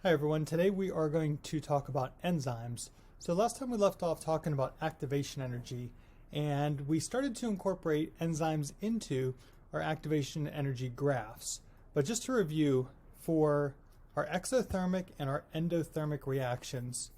Hi everyone, today we are going to talk about enzymes. So last time we left off talking about activation energy, and we started to incorporate enzymes into our activation energy graphs. But just to review, for our exothermic and our endothermic reactions,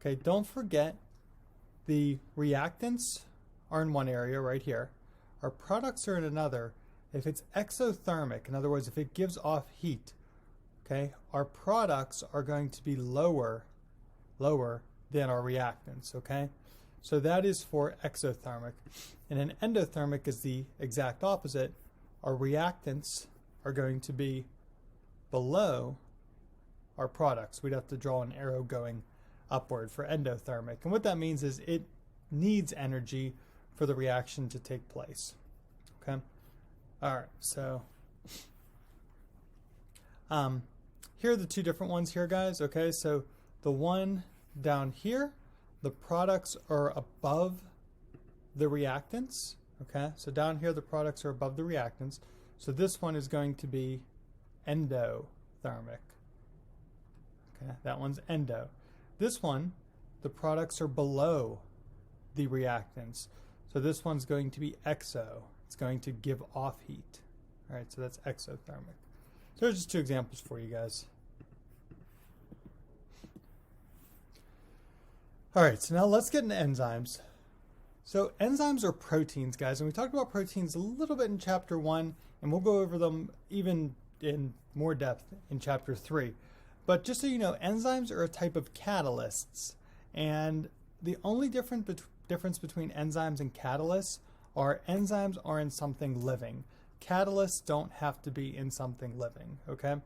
okay, don't forget the reactants are in one area right here. Our products are in another. If it's exothermic, in other words, if it gives off heat, okay, our products are going to be lower than our reactants, okay? So that is for exothermic. And an endothermic is the exact opposite. Our reactants are going to be below our products. We'd have to draw an arrow going upward for endothermic. And what that means is it needs energy for the reaction to take place, okay? All right, so here are the two different ones here, guys, okay? So the one down here, the products are above the reactants, okay? So down here, the products are above the reactants. So this one is going to be endothermic, okay? That one's endo. This one, the products are below the reactants. So this one's going to be exo. It's going to give off heat. All right, so that's exothermic. So there's just two examples for you guys. All right, so now let's get into enzymes. So enzymes are proteins, guys, and we talked about proteins a little bit in chapter 1, and we'll go over them even in more depth in chapter 3. But just so you know, enzymes are a type of catalysts, and the only difference between enzymes and catalysts are enzymes are in something living. Catalysts don't have to be in something living, okay?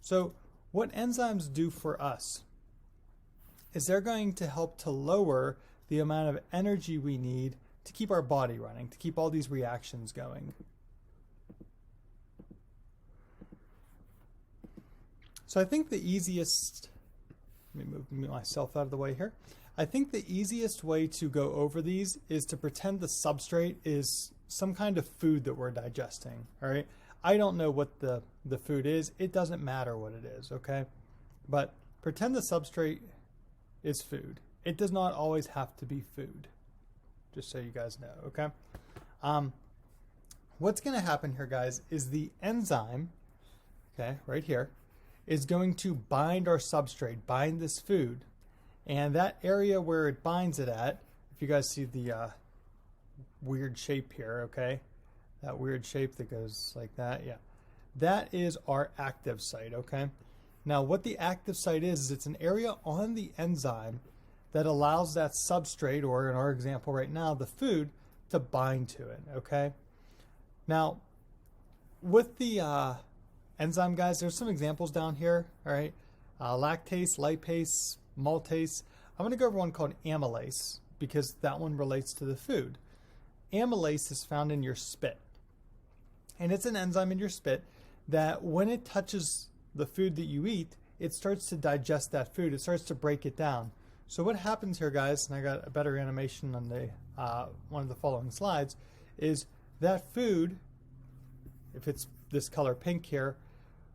So what enzymes do for us is they're going to help to lower the amount of energy we need to keep our body running, to keep all these reactions going. So I think the easiest, let me move myself out of the way here. I think the easiest way to go over these is to pretend the substrate is some kind of food that we're digesting, all right? I don't know what the food is. It doesn't matter what it is, okay? But pretend the substrate is food. It does not always have to be food, just so you guys know, okay? What's going to happen here, guys, is the enzyme, okay, right here, is going to bind our substrate, bind this food. And that area where it binds it at, if you guys see the weird shape here, okay? That weird shape that goes like that, yeah. That is our active site, okay? Now what the active site is it's an area on the enzyme that allows that substrate, or in our example right now, the food, to bind to it, okay? Now, with the enzyme, guys, there's some examples down here, all right? Lactase, lipase, maltase. I'm going to go over one called amylase because that one relates to the food. Amylase is found in your spit. And it's an enzyme in your spit that when it touches the food that you eat, it starts to digest that food. It starts to break it down. So what happens here, guys, and I got a better animation on the one of the following slides, is that food, if it's this color pink here,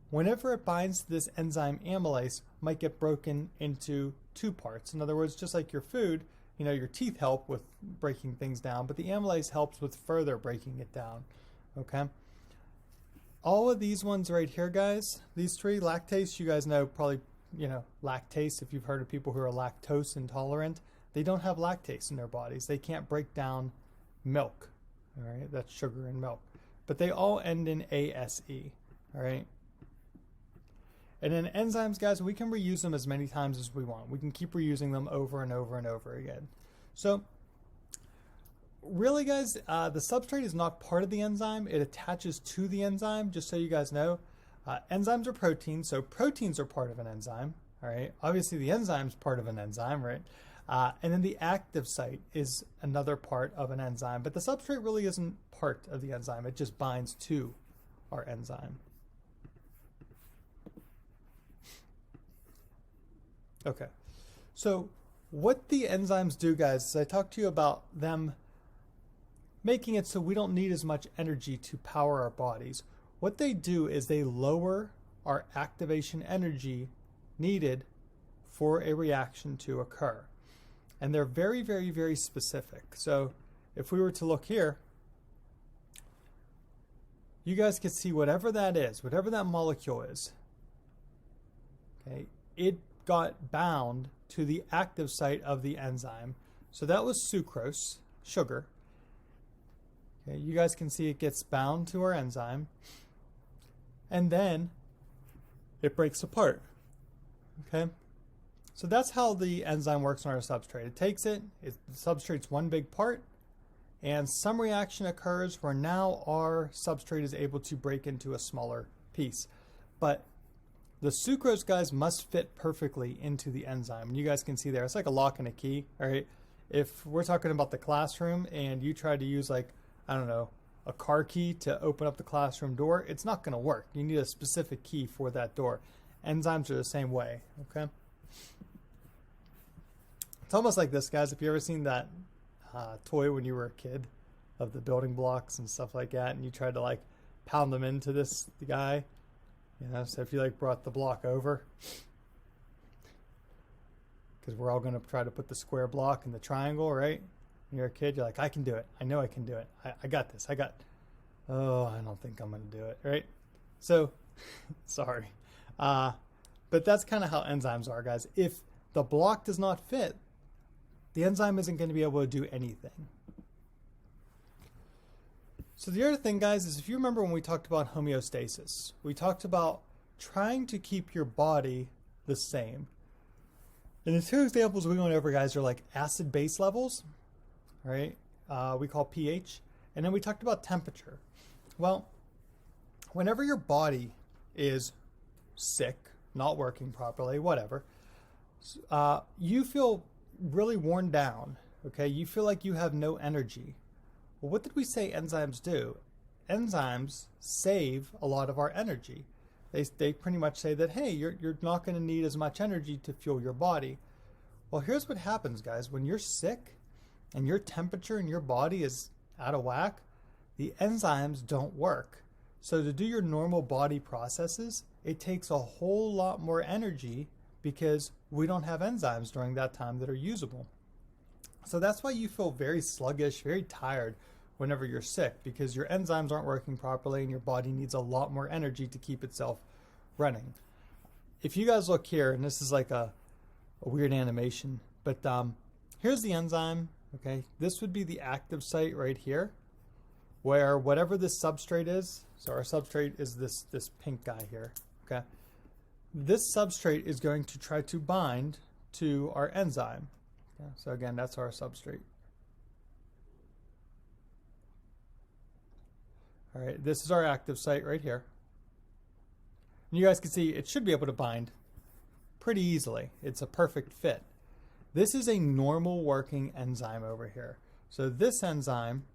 whenever it binds to this enzyme amylase, might get broken into two parts. In other words, just like your food, you know, your teeth help with breaking things down, but the amylase helps with further breaking it down, okay? All of these ones right here, guys, these three, lactase, you guys know probably, you know, lactase, if you've heard of people who are lactose intolerant, they don't have lactase in their bodies. They can't break down milk, all right? That's sugar in milk. But they all end in ASE, all right? And then enzymes, guys, we can reuse them as many times as we want. We can keep reusing them over and over and over again. So really, guys, the substrate is not part of the enzyme. It attaches to the enzyme, just so you guys know. Enzymes are proteins, so proteins are part of an enzyme, all right? Obviously, the enzyme is part of an enzyme, right? And then the active site is another part of an enzyme, but the substrate really isn't part of the enzyme. It just binds to our enzyme. Okay, so what the enzymes do, guys, is I talked to you about them making it so we don't need as much energy to power our bodies. What they do is they lower our activation energy needed for a reaction to occur. And they're very, very, very specific. So if we were to look here, you guys can see whatever that is, whatever that molecule is, okay, it got bound to the active site of the enzyme. So that was sucrose, sugar. Okay, you guys can see it gets bound to our enzyme, and then it breaks apart. Okay, so that's how the enzyme works on our substrate. It takes it, the substrate's one big part, and some reaction occurs where now our substrate is able to break into a smaller piece. But the sucrose, guys, must fit perfectly into the enzyme. And you guys can see there, it's like a lock and a key, all right? If we're talking about the classroom and you try to use, like, I don't know, a car key to open up the classroom door, it's not going to work. You need a specific key for that door. Enzymes are the same way, okay? It's almost like this, guys. If you ever seen that toy when you were a kid of the building blocks and stuff like that, and you tried to, like, pound them into the guy, you know, so if you, like, brought the block over, because we're all going to try to put the square block in the triangle, right? When you're a kid, you're like, I can do it. I know I can do it. I got this. Oh, I don't think I'm going to do it, right? So, sorry. But that's kind of how enzymes are, guys. If the block does not fit, the enzyme isn't going to be able to do anything. So the other thing, guys, is if you remember when we talked about homeostasis, we talked about trying to keep your body the same. And the two examples we went over, guys, are like acid-base levels, right? We call pH. And then we talked about temperature. Well, whenever your body is sick, not working properly, whatever, you feel really worn down, okay? You feel like you have no energy. Well, what did we say enzymes do? Enzymes save a lot of our energy. They pretty much say that, hey, you're not going to need as much energy to fuel your body. Well, here's what happens, guys. When you're sick and your temperature in your body is out of whack, the enzymes don't work. So to do your normal body processes, it takes a whole lot more energy because we don't have enzymes during that time that are usable. So that's why you feel very sluggish, very tired whenever you're sick, because your enzymes aren't working properly and your body needs a lot more energy to keep itself running. If you guys look here, and this is like a weird animation, but here's the enzyme, okay? This would be the active site right here, where whatever this substrate is, so our substrate is this pink guy here, okay? This substrate is going to try to bind to our enzyme. Okay? So again, that's our substrate. All right, this is our active site right here. And you guys can see it should be able to bind pretty easily. It's a perfect fit. This is a normal working enzyme over here. So this enzyme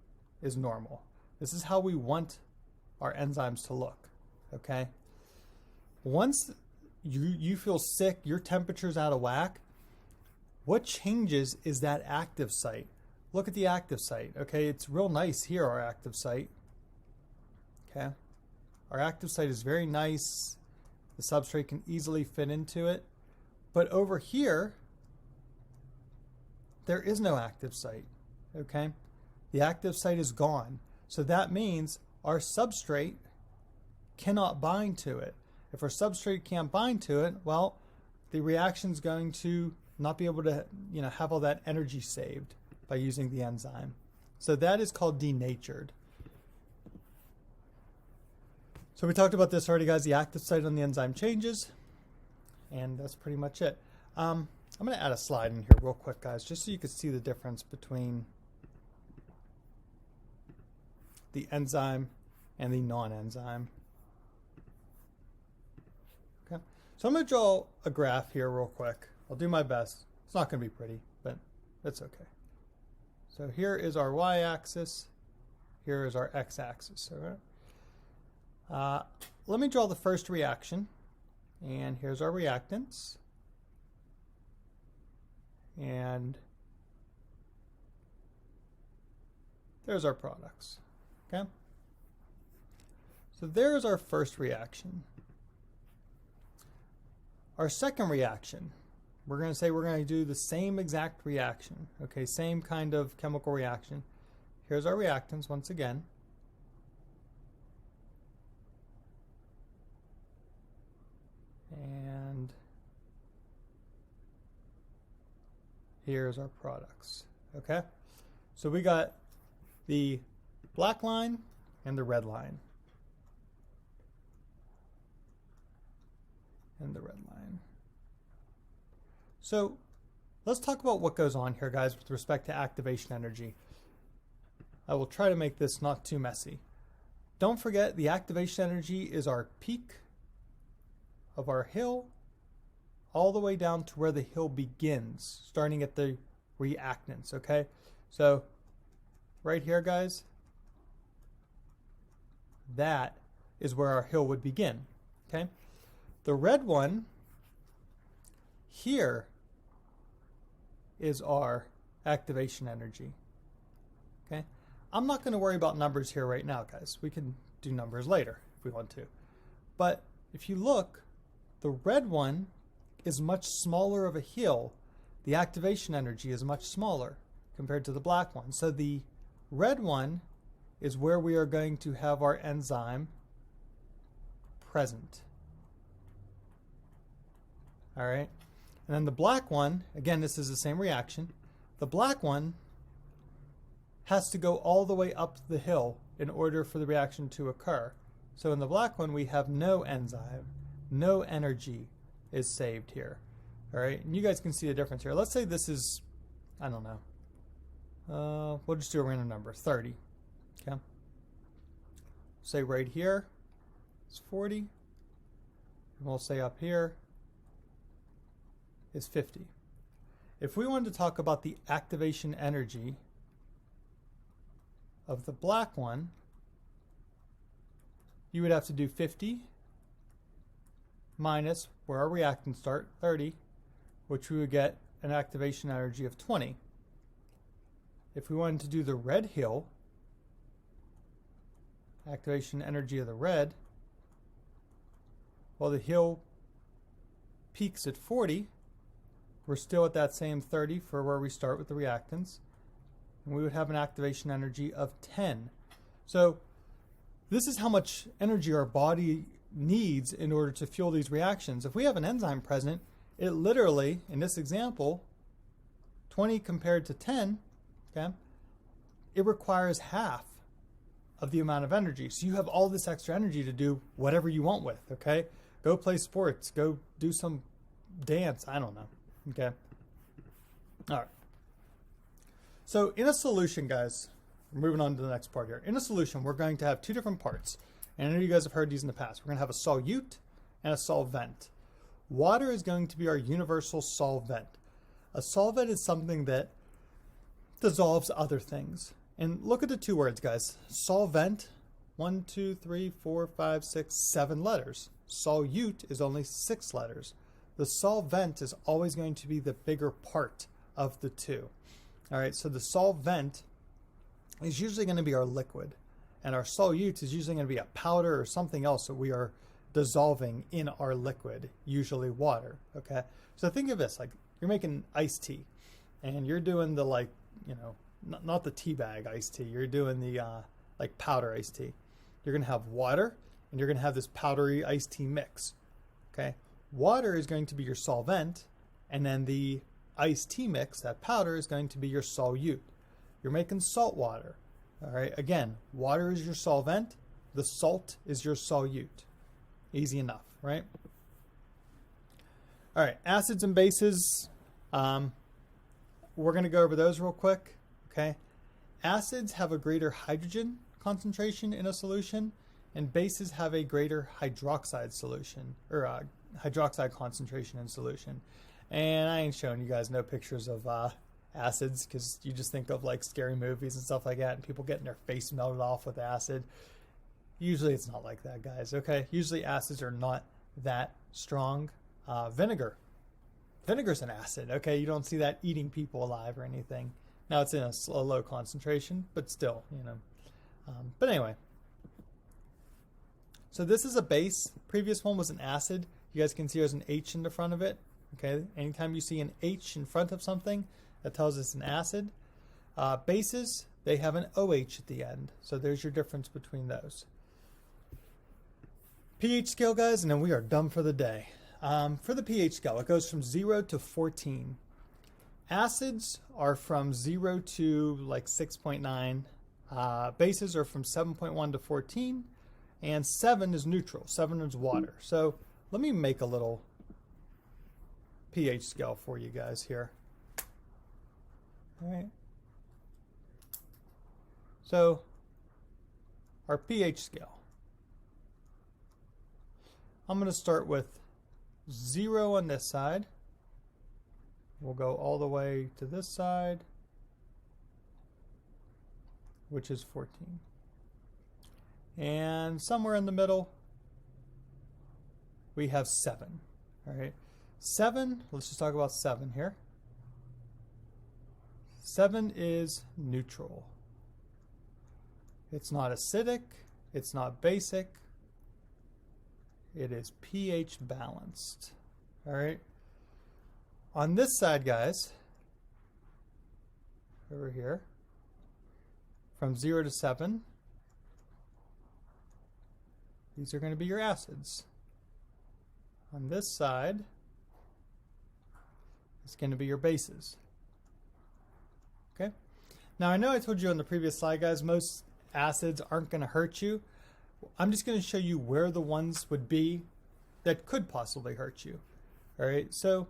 is normal. This is how we want our enzymes to look, okay? Once you feel sick, your temperature's out of whack, what changes is that active site. Look at the active site, okay? It's real nice here, our active site. Okay, our active site is very nice. The substrate can easily fit into it. But over here, there is no active site, okay? The active site is gone. So that means our substrate cannot bind to it. If our substrate can't bind to it, well, the reaction's going to not be able to, have all that energy saved by using the enzyme. So that is called denatured. So we talked about this already, guys. The active site on the enzyme changes, and that's pretty much it. I'm going to add a slide in here real quick, guys, just so you can see the difference between the enzyme and the non-enzyme. Okay, so I'm going to draw a graph here real quick. I'll do my best. It's not going to be pretty, but that's okay. So here is our y-axis. Here is our x-axis. All right. Let me draw the first reaction, and here's our reactants, and there's our products, okay? So there's our first reaction. our second reaction, we're going to say we're going to do the same exact reaction. Okay, same kind of chemical reaction. Here's our reactants once again. And here's our products. Okay, so we got the black line and the red line. And the red line. So let's talk about what goes on here, guys, with respect to activation energy. I will try to make this not too messy. Don't forget, the activation energy is our peak of our hill all the way down to where the hill begins, starting at the reactants, okay? So right here, guys, that is where our hill would begin, okay? The red one here is our activation energy, okay? I'm not going to worry about numbers here right now, guys. We can do numbers later if we want to. But if you look, the red one is much smaller of a hill. The activation energy is much smaller compared to the black one. So the red one is where we are going to have our enzyme present. All right. And then the black one, again, this is the same reaction. The black one has to go all the way up the hill in order for the reaction to occur. So in the black one, we have no enzyme, no energy is saved here. All right. And you guys can see the difference here. Let's say this is, I don't know. We'll just do a random number, 30. Okay. Say right here is 40. And we'll say up here is 50. If we wanted to talk about the activation energy of the black one, you would have to do 50 minus where our reactants start, 30, which we would get an activation energy of 20. If we wanted to do the red hill, activation energy of the red, well, the hill peaks at 40. We're still at that same 30 for where we start with the reactants. And we would have an activation energy of 10. So this is how much energy our body needs in order to fuel these reactions. If we have an enzyme present, it literally, in this example, 20 compared to 10, okay, it requires half of the amount of energy. So you have all this extra energy to do whatever you want with, okay? Go play sports, go do some dance, I don't know, okay? All right. So in a solution, guys, we're moving on to the next part here. In a solution, we're going to have two different parts. And I know you guys have heard these in the past. We're going to have a solute and a solvent. Water is going to be our universal solvent. A solvent is something that dissolves other things. And look at the two words, guys. Solvent, 1, 2, 3, 4, 5, 6, 7 letters. Solute is only 6 letters. The solvent is always going to be the bigger part of the two. All right, so the solvent is usually going to be our liquid, and our solute is usually going to be a powder or something else that we are dissolving in our liquid, usually water, okay? So think of this, like you're making iced tea, and you're doing the, like, you know, not the tea bag iced tea, you're doing the like powder iced tea. You're going to have water, and you're going to have this powdery iced tea mix, okay? Water is going to be your solvent, and then the iced tea mix, that powder, is going to be your solute. You're making salt water. All right, again, water is your solvent, the salt is your solute. Easy enough, right? All right, acids and bases. We're going to go over those real quick, okay? Acids have a greater hydrogen concentration in a solution, and bases have a greater hydroxide solution, or hydroxide concentration in solution. And I ain't showing you guys no pictures of acids, because you just think of like scary movies and stuff like that, and people getting their face melted off with acid. Usually it's not like that, guys, okay? Usually acids are not that strong. Vinegar's an acid, okay? You don't see that eating people alive or anything. Now it's in a low concentration, but still, you know. But anyway. So this is a base. Previous one was an acid. You guys can see there's an H in the front of it. Okay, anytime you see an H in front of something, that tells us an acid. Bases, they have an OH at the end. So there's your difference between those. pH scale, guys, and then we are done for the day. For the pH scale, it goes from 0 to 14. Acids are from 0 to like 6.9. Bases are from 7.1 to 14. And 7 is neutral. 7 is water. So let me make a little pH scale for you guys here. All right. So our pH scale. I'm going to start with 0 on this side. We'll go all the way to this side, which is 14. And somewhere in the middle, we have 7. All right. 7, let's just talk about 7 here. 7 is neutral. It's not acidic. It's not basic. It is pH balanced. All right. On this side, guys, over here, from 0 to 7, these are going to be your acids. On this side, it's going to be your bases. Okay. Now, I know I told you on the previous slide, guys, most acids aren't going to hurt you. I'm just going to show you where the ones would be that could possibly hurt you. All right, so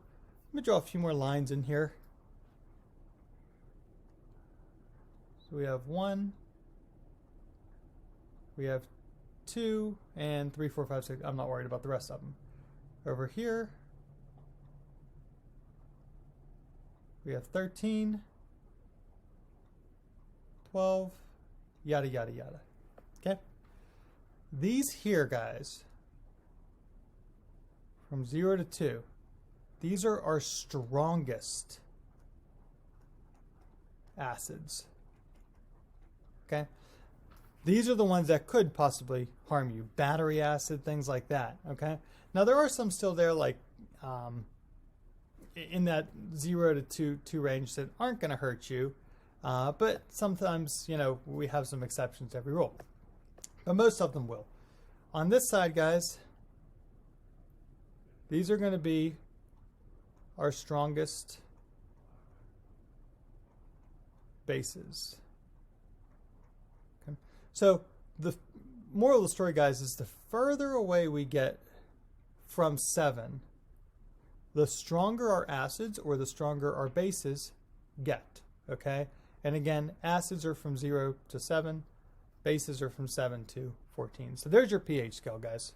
let me draw a few more lines in here. So we have 1, we have 2, and 3, 4, 5, 6. I'm not worried about the rest of them. Over here, we have 13, 12, yada, yada, yada. Okay? These here, guys, from 0 to 2, these are our strongest acids. Okay? These are the ones that could possibly harm you. Battery acid, things like that. Okay? Now, there are some still there, like in that 0 to 2 range that aren't going to hurt you. But sometimes, you know, we have some exceptions to every rule. But most of them will. On this side, guys, these are going to be our strongest bases. Okay. So the moral of the story, guys, is the further away we get from 7, the stronger our acids or the stronger our bases get. Okay? And again, acids are from 0 to 7. Bases are from 7 to 14. So there's your pH scale, guys.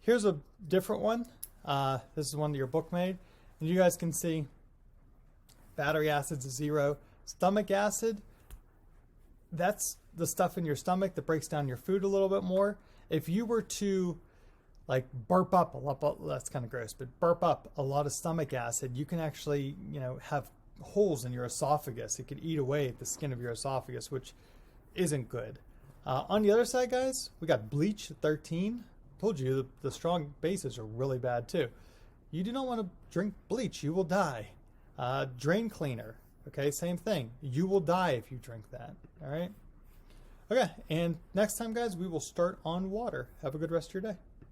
Here's a different one. This is one that your book made. And you guys can see battery acids is 0. Stomach acid, that's the stuff in your stomach that breaks down your food a little bit more. If you were to like burp up a lot, that's kind of gross, but burp up a lot of stomach acid, you can actually, you know, have holes in your esophagus. It could eat away at the skin of your esophagus, which isn't good. On the other side, guys, we got bleach at 13. Told you the strong bases are really bad too. You do not want to drink bleach. You will die. Drain cleaner. Okay, same thing. You will die if you drink that. All right. Okay, and next time, guys, we will start on water. Have a good rest of your day.